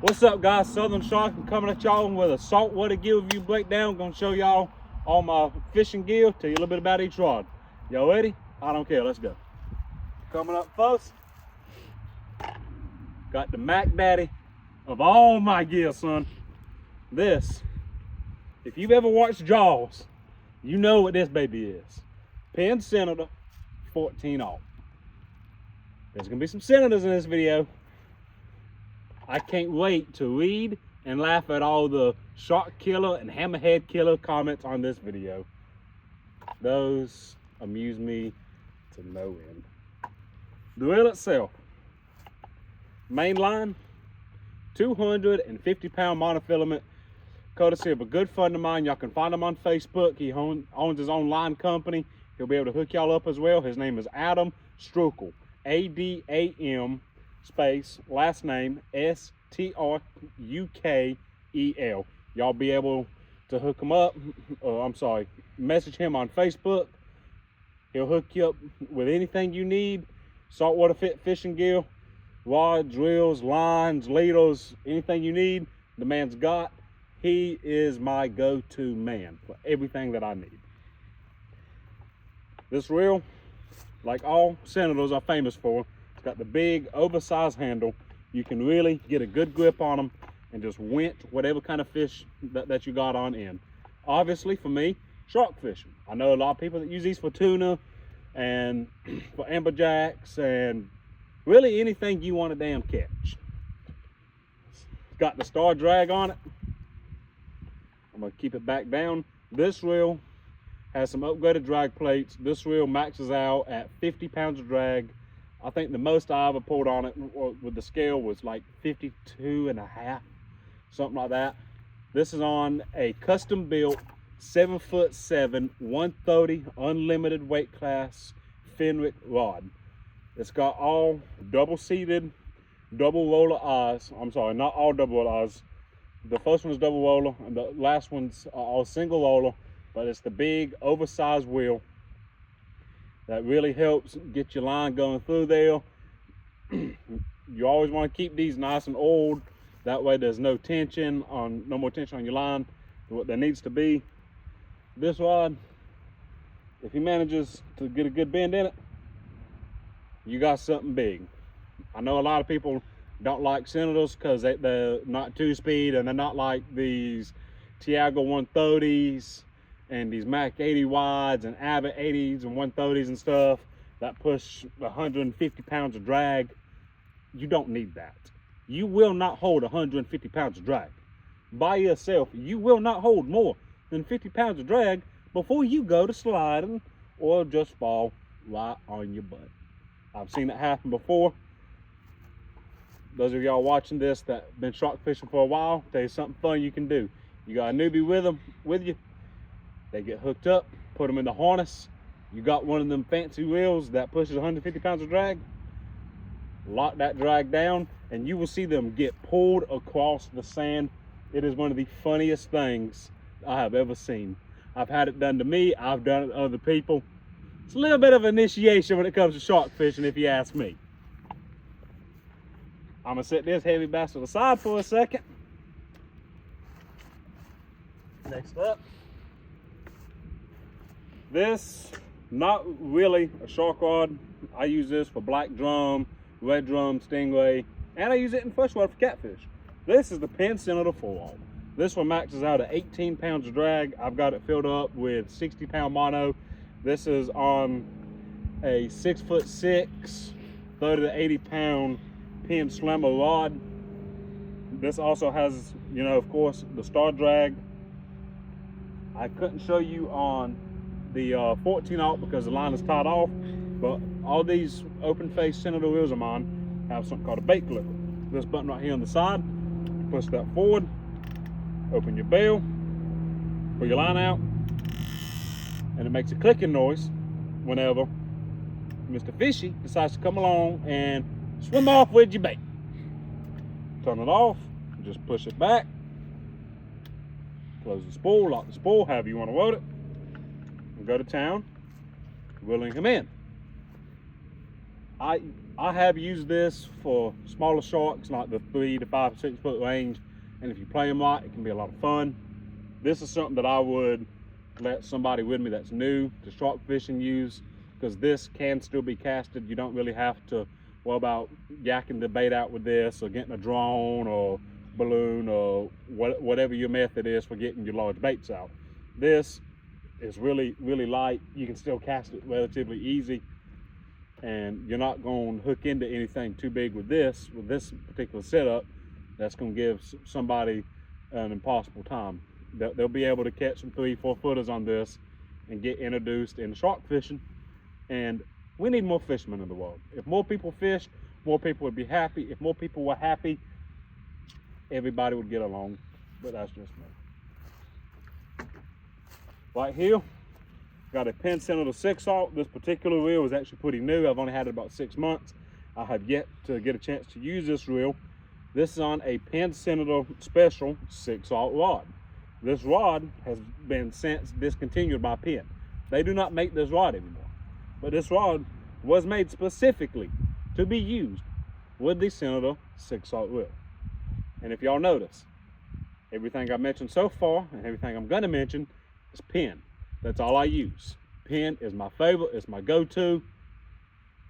What's up, guys? Southern Shark. I'm coming at y'all with a saltwater gear review breakdown. I'm gonna show y'all all my fishing gear, tell you a little bit about each rod. Y'all ready? I don't care, let's go. Coming up first, got the Mac Daddy of all my gear, son. This, if you've ever watched Jaws, you know what this baby is. Penn Senator 14-0. There's gonna be some senators in this video. I can't wait to read and laugh at all the shark killer and hammerhead killer comments on this video. Those amuse me to no end. The reel itself, main line, 250-pound monofilament, courtesy of a good friend of mine. Y'all can find him on Facebook. He owns his own line company. He'll be able to hook y'all up as well. His name is Adam Strukel, A-D-A-M space last name S-T-R-U-K-E-L. Y'all be able to hook him up, message him on Facebook. He'll hook you up with anything you need, saltwater fishing gear, rods, reels, lines, leaders, anything you need, the man's got. He is my go-to man for everything that I need. This reel, like all senators are famous for, it's got the big oversized handle. You can really get a good grip on them and just winch whatever kind of fish that you got on in. Obviously for me, shark fishing. I know a lot of people that use these for tuna and for amberjacks and really anything you want to damn catch. It's got the star drag on it. I'm gonna keep it back down. This reel has some upgraded drag plates. This reel maxes out at 50 pounds of drag. I think the most I ever pulled on it with the scale was like 52.5, something like that. This is on a custom built 7'7", 130 unlimited weight class Fenwick rod. It's got all double seated, double roller eyes. I'm sorry, not all double roller eyes. The first one is double roller and the last one's all single roller, but it's the big oversized wheel that really helps get your line going through there. You always want to keep these nice and oiled. That way there's no more tension on your line than what there needs to be. This rod, if he manages to get a good bend in it, you got something big. I know a lot of people don't like senators because they're not 2-speed and they're not like these Tiago 130s and these Mac 80 wides and Abbott 80s and 130s and stuff that push 150 pounds of drag. You don't need that. You will not hold 150 pounds of drag. By yourself, you will not hold more than 50 pounds of drag before you go to sliding or just fall right on your butt. I've seen it happen before. Those of y'all watching this that been shark fishing for a while, tell you something fun you can do. You got a newbie with you. They get hooked up, put them in the harness. You got one of them fancy reels that pushes 150 pounds of drag. Lock that drag down and you will see them get pulled across the sand. It is one of the funniest things I have ever seen. I've had it done to me, I've done it to other people. It's a little bit of initiation when it comes to shark fishing, if you ask me. I'm gonna set this heavy bastard aside for a second. Next up, this, not really a shark rod. I use this for black drum, red drum, stingray, and I use it in freshwater for catfish. This is the Penn Senator 4-0. This one maxes out at 18 pounds of drag. I've got it filled up with 60-pound mono. This is on a 6'6", 30 to 80-pound Penn Slammer rod. This also has, of course, the star drag. I couldn't show you on the 14-0 because the line is tied off, but all these open face Senator reels of mine have something called a bait clipper. This button right here on the side, push that forward, open your bail, pull your line out, and it makes a clicking noise whenever Mr. Fishy decides to come along and swim off with your bait. Turn it off, just push it back, close the spool, lock the spool, however you want to load it, and go to town, reeling him in. I have used this for smaller sharks, like the 3 to 5 to 6 foot range, and if you play them right, it can be a lot of fun. This is something that I would let somebody with me that's new to shark fishing use, because this can still be casted. You don't really have to worry about yakking the bait out with this, or getting a drone or balloon or whatever your method is for getting your large baits out. This is really light. You can still cast it relatively easy, and you're not going to hook into anything too big with this particular setup that's going to give somebody an impossible time. They'll be able to catch some 3-4 footers on this and get introduced in shark fishing. And we need more fishermen in the world. If more people fished, more people would be happy. If more people were happy, everybody would get along. But that's just me. Right here, got a Penn Senator 6/0. This particular reel is actually pretty new. I've only had it about 6 months. I have yet to get a chance to use this reel. This is on a Penn Senator Special 6/0 rod. This rod has been since discontinued by Penn. They do not make this rod anymore. But this rod was made specifically to be used with the Senator 6/0 reel. And if y'all notice, everything I mentioned so far and everything I'm gonna mention is Penn. That's all I use. Penn is my favorite, it's my go-to.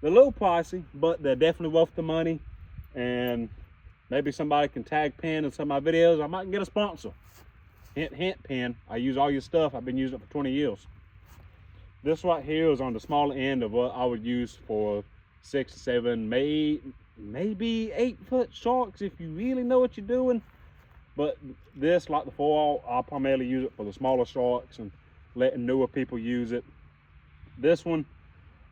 They're a little pricey, but they're definitely worth the money. And maybe somebody can tag Penn in some of my videos. I might get a sponsor. Hint, hint, Penn. I use all your stuff. I've been using it for 20 years. This right here is on the smaller end of what I would use for 6 to 7, maybe 8 foot sharks if you really know what you're doing. But this, like the 4/0, I'll primarily use it for the smaller sharks and letting newer people use it. This one,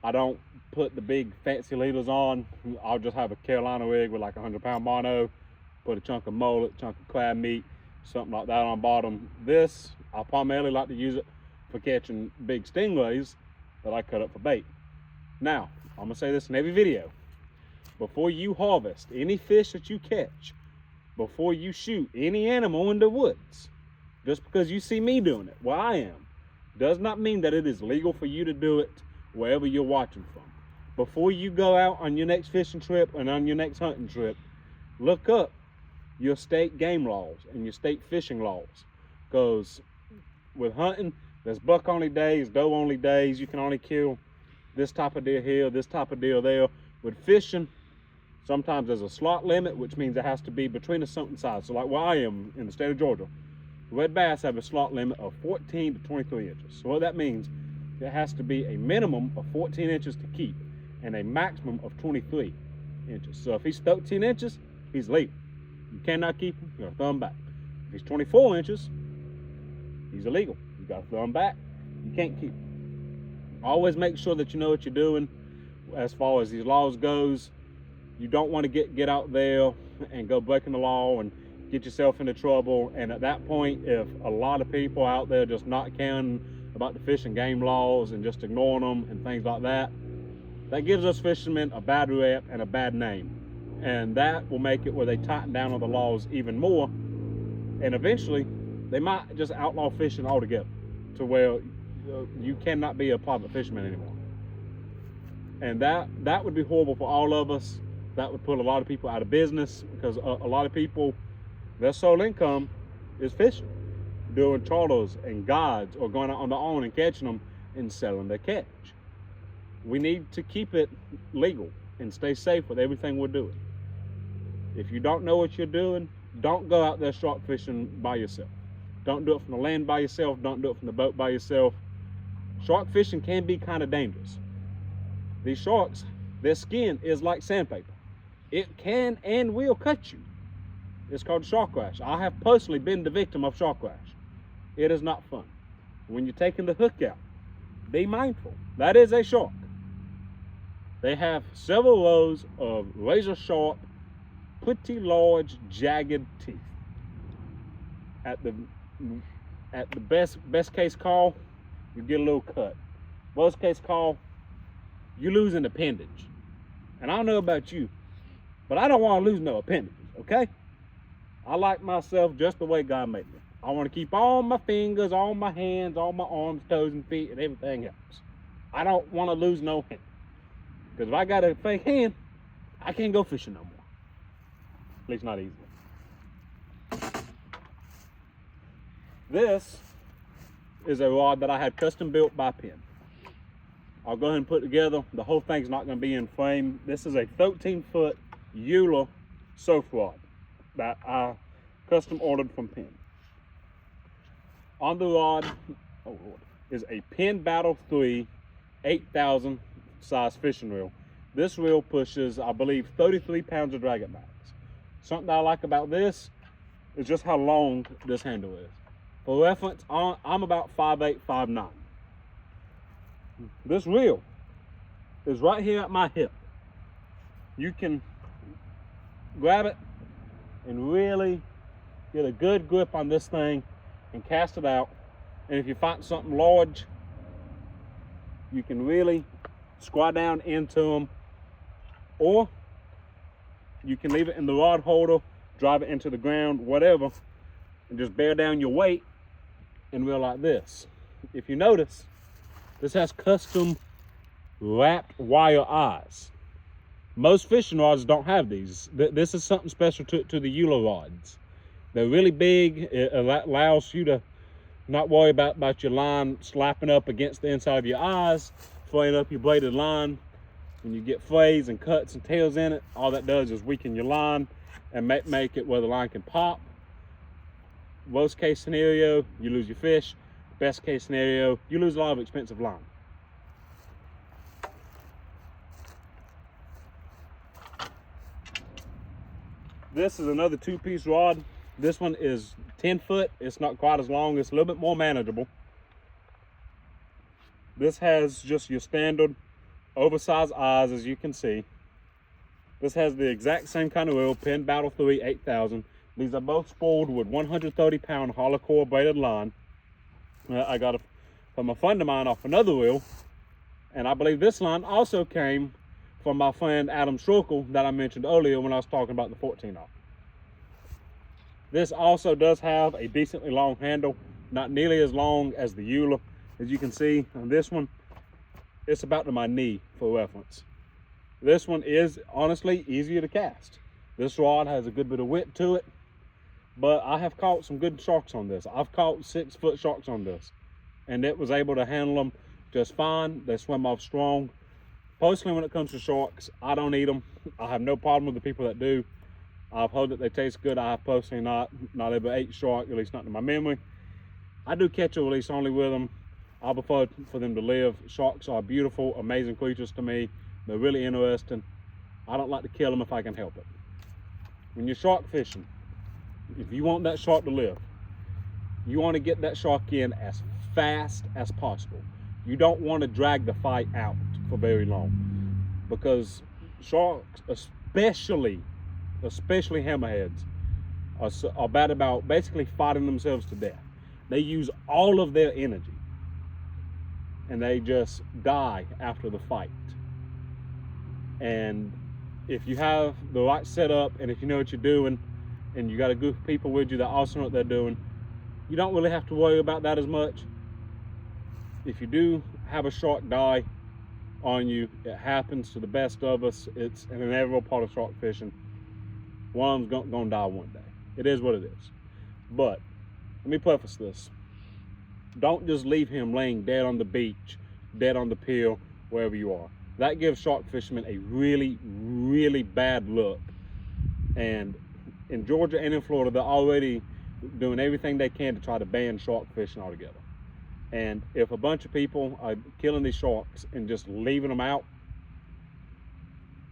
I don't put the big fancy leaders on. I'll just have a Carolina rig with like a 100-pound mono, put a chunk of mullet, chunk of crab meat, something like that on bottom. This, I primarily like to use it for catching big stingrays that I cut up for bait. Now, I'm gonna say this in every video. Before you harvest any fish that you catch, before you shoot any animal in the woods, just because you see me doing it where I am, does not mean that it is legal for you to do it wherever you're watching from. Before you go out on your next fishing trip and on your next hunting trip, look up your state game laws and your state fishing laws. Because with hunting, there's buck only days, doe only days. You can only kill this type of deer here, this type of deer there. With fishing, sometimes there's a slot limit, which means it has to be between a certain size. So like where I am in the state of Georgia, red bass have a slot limit of 14 to 23 inches. So what that means, it has to be a minimum of 14 inches to keep and a maximum of 23 inches. So if he's 13 inches, he's legal. You cannot keep him, you gotta throw him back. If he's 24 inches, he's illegal. You gotta throw him back, you can't keep him. Always make sure that you know what you're doing as far as these laws goes. You don't want to get out there and go breaking the law and get yourself into trouble. And at that point, if a lot of people out there just not caring about the fish and game laws and just ignoring them and things like that, that gives us fishermen a bad rep and a bad name. And that will make it where they tighten down on the laws even more. And eventually, they might just outlaw fishing altogether to where you cannot be a private fisherman anymore. And that would be horrible for all of us. That would put a lot of people out of business, because a lot of people, their sole income is fishing, doing charters and guides, or going out on their own and catching them and selling their catch. We need to keep it legal and stay safe with everything we're doing. If you don't know what you're doing, don't go out there shark fishing by yourself. Don't do it from the land by yourself. Don't do it from the boat by yourself. Shark fishing can be kind of dangerous. These sharks, their skin is like sandpaper. It can and will cut you. It's called shark rash. I have personally been the victim of shark rash. It is not fun. When you're taking the hook out, be mindful. That is a shark. They have several rows of razor sharp, pretty large, jagged teeth. At the best case call, you get a little cut. Worst case call, you lose an appendage. And I don't know about you, but I don't want to lose no appendages, okay? I like myself just the way God made me. I want to keep all my fingers, all my hands, all my arms, toes, and feet, and everything else. I don't want to lose no hand. Because if I got a fake hand, I can't go fishing no more. At least not easily. This is a rod that I had custom built by Penn. I'll go ahead and put it together. The whole thing's not going to be in frame. This is a 13-foot Eula surf rod that I custom ordered from Penn. On the rod, oh Lord, is a Penn Battle 3 8,000 size fishing reel. This reel pushes, I believe, 33 pounds of drag at max. Something I like about this is just how long this handle is. For reference, I'm about 5'8", 5'9". This reel is right here at my hip. You can grab it and really get a good grip on this thing and cast it out. And if you find something large, you can really squat down into them, or you can leave it in the rod holder, drive it into the ground, whatever, and just bear down your weight and reel like this. If you notice, this has custom wrapped wire eyes. Most fishing rods don't have these. This is something special to the Eula rods. They're really big. It allows you to not worry about your line slapping up against the inside of your eyes, fraying up your braided line. When you get frays and cuts and tails in it, all that does is weaken your line and make it where the line can pop. Worst case scenario, you lose your fish. Best case scenario, you lose a lot of expensive line. This is another 2-piece rod. This one is 10 foot. It's not quite as long. It's a little bit more manageable. This has just your standard oversized eyes, as you can see. This has the exact same kind of reel, Penn Battle 3 8000. These are both spooled with 130-pound hollow core braided line. I got it from a friend of mine off another reel, and I believe this line also came from my friend Adam Schroekel that I mentioned earlier when I was talking about the 14-aught. This also does have a decently long handle, not nearly as long as the Eula. As you can see on this one, it's about to my knee for reference. This one is honestly easier to cast. This rod has a good bit of width to it, but I have caught some good sharks on this. I've caught 6-foot sharks on this, and it was able to handle them just fine. They swim off strong. Personally, when it comes to sharks, I don't eat them. I have no problem with the people that do. I've heard that they taste good. I have personally not ever ate shark, at least not in my memory. I do catch and release only with them. I prefer for them to live. Sharks are beautiful, amazing creatures to me. They're really interesting. I don't like to kill them if I can help it. When you're shark fishing, if you want that shark to live, you want to get that shark in as fast as possible. You don't want to drag the fight out for very long, because sharks, especially hammerheads, are bad about basically fighting themselves to death. They use all of their energy and they just die after the fight. And if you have the right setup, and if you know what you're doing, and you got a group of people with you that also know what they're doing, you don't really have to worry about that as much. If you do have a shark die on you, it happens to the best of us. It's an inevitable part of shark fishing. One of them's gonna die one day. It is what it is. But let me preface this. Don't just leave him laying dead on the beach, dead on the pier, wherever you are. That gives shark fishermen a really, really bad look. And in Georgia and in Florida, they're already doing everything they can to try to ban shark fishing altogether. And if a bunch of people are killing these sharks and just leaving them out,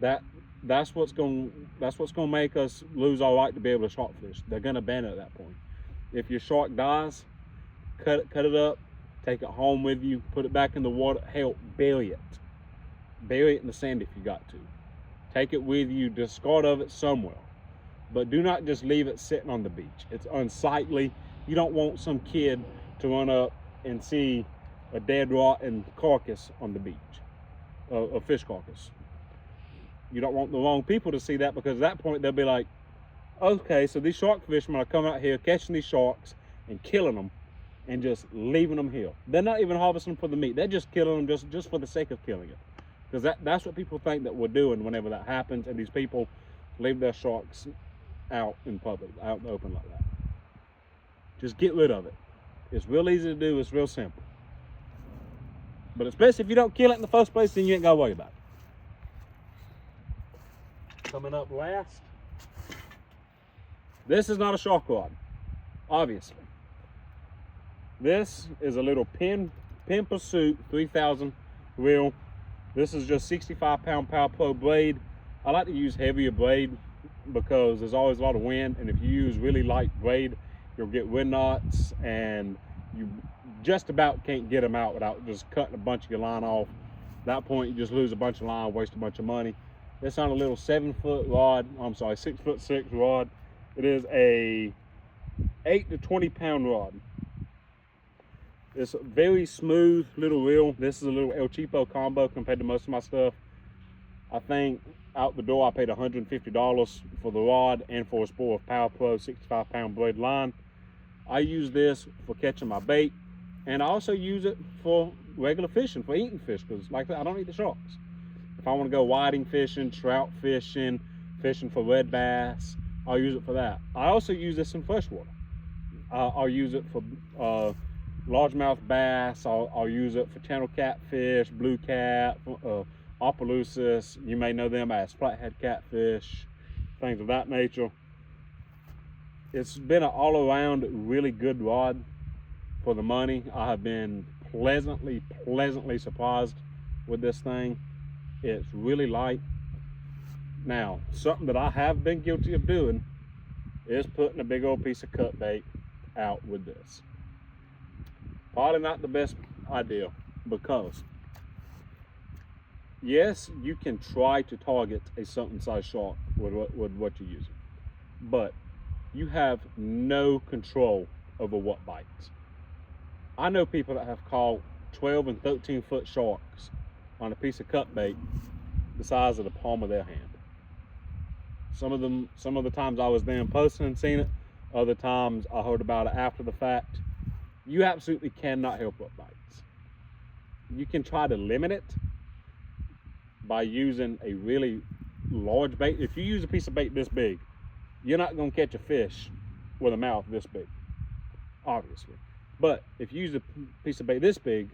that's what's going to make us lose our right to be able to shark fish. They're going to ban it at that point. If your shark dies, cut it up, take it home with you, put it back in the water. Hell, bury it. Bury it in the sand if you got to. Take it with you, discard of it somewhere. But do not just leave it sitting on the beach. It's unsightly. You don't want some kid to run up and see a dead rotten carcass on the beach, a fish carcass. You don't want the wrong people to see that, because at that point they'll be like, okay, so these shark fishermen are coming out here catching these sharks and killing them and just leaving them here. They're not even harvesting them for the meat. They're just killing them just for the sake of killing it. Because that's what people think that we're doing whenever that happens, and these people leave their sharks out in public, out in the open like that. Just get rid of it. It's real easy to do, it's real simple. But especially if you don't kill it in the first place, then you ain't gotta worry about it. Coming up last, this is not a shark rod, obviously. This is a little Penn Pursuit 3000 reel. This is just 65-pound Power Pro blade. I like to use heavier blade because there's always a lot of wind, and if you use really light blade, you'll get wind knots, and you just about can't get them out without just cutting a bunch of your line off. At that point, you just lose a bunch of line, waste a bunch of money. It's on a little 7-foot rod. I'm sorry, 6'6" rod. It is a 8 to 20-pound rod. It's a very smooth little reel. This is a little El Cheapo combo compared to most of my stuff. I think out the door I paid $150 for the rod and for a spool of Power Pro 65-pound blade line. I use this for catching my bait, and I also use it for regular fishing, for eating fish, because like that, I don't eat the sharks. If I want to go whiting fishing, trout fishing, fishing for red bass, I'll use it for that. I also use this in freshwater. I'll use it for largemouth bass. I'll use it for channel catfish, blue cat, Opelousas. You may know them as flathead catfish, things of that nature. It's been an all-around really good rod for the money. I have been pleasantly surprised with this thing. It's really light. Now, something that I have been guilty of doing is putting a big old piece of cut bait out with this. Probably not the best idea, because yes, you can try to target a certain size shark with what you're using, but you have no control over what bites. I know people that have caught 12 and 13 foot sharks on a piece of cut bait the size of the palm of their hand. Some of the times I was there in person and seen it, other times I heard about it after the fact. You absolutely cannot help what bites. You can try to limit it by using a really large bait. If you use a piece of bait this big, you're not going to catch a fish with a mouth this big, obviously. But if you use a piece of bait this big,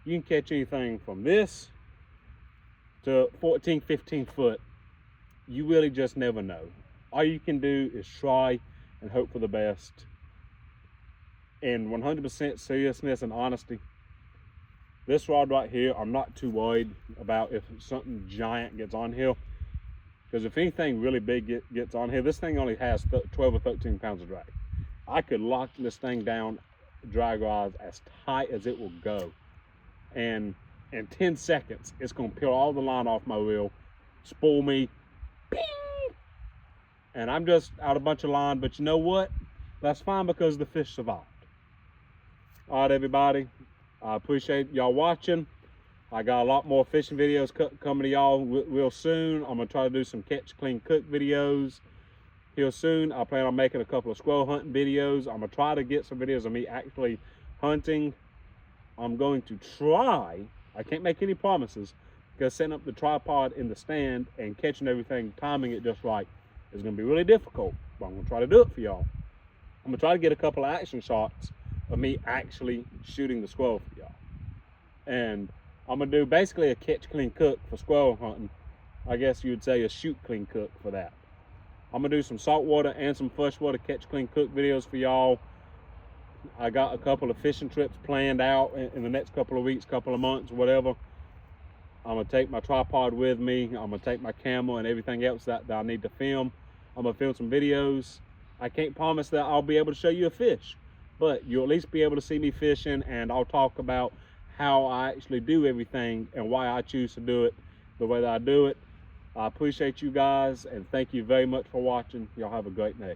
you can catch anything from this to 14, 15 foot. You really just never know. All you can do is try and hope for the best. In 100% seriousness and honesty, this rod right here, I'm not too worried about if something giant gets on here, because if anything really big gets on here, this thing only has 12 or 13 pounds of drag. I could lock this thing down drag rods as tight as it will go, and in 10 seconds it's going to peel all the line off my reel, spool me, ping, and I'm just out a bunch of line. But you know what? That's fine, because the fish survived. All right, everybody, I appreciate y'all watching. I got a lot more fishing videos coming to y'all real soon. I'm gonna try to do some catch, clean, cook videos here soon. I plan on making a couple of squirrel hunting videos. I'm gonna try to get some videos of me actually hunting. I'm going to try, I can't make any promises, because setting up the tripod in the stand and catching everything, timing it just right, is gonna be really difficult, but I'm gonna try to do it for y'all. I'm gonna try to get a couple of action shots of me actually shooting the squirrel for y'all. And I'm gonna do basically a catch, clean, cook for squirrel hunting. I guess you'd say a shoot, clean, cook for that. I'm gonna do some saltwater and some freshwater catch, clean, cook videos for y'all. I got a couple of fishing trips planned out in the next couple of weeks, couple of months, whatever. I'm gonna take my tripod with me. I'm gonna take my camera and everything else that I need to film. I'm gonna film some videos. I can't promise that I'll be able to show you a fish, but you'll at least be able to see me fishing, and I'll talk about how I actually do everything and why I choose to do it the way that I do it. I appreciate you guys, and thank you very much for watching. Y'all have a great day.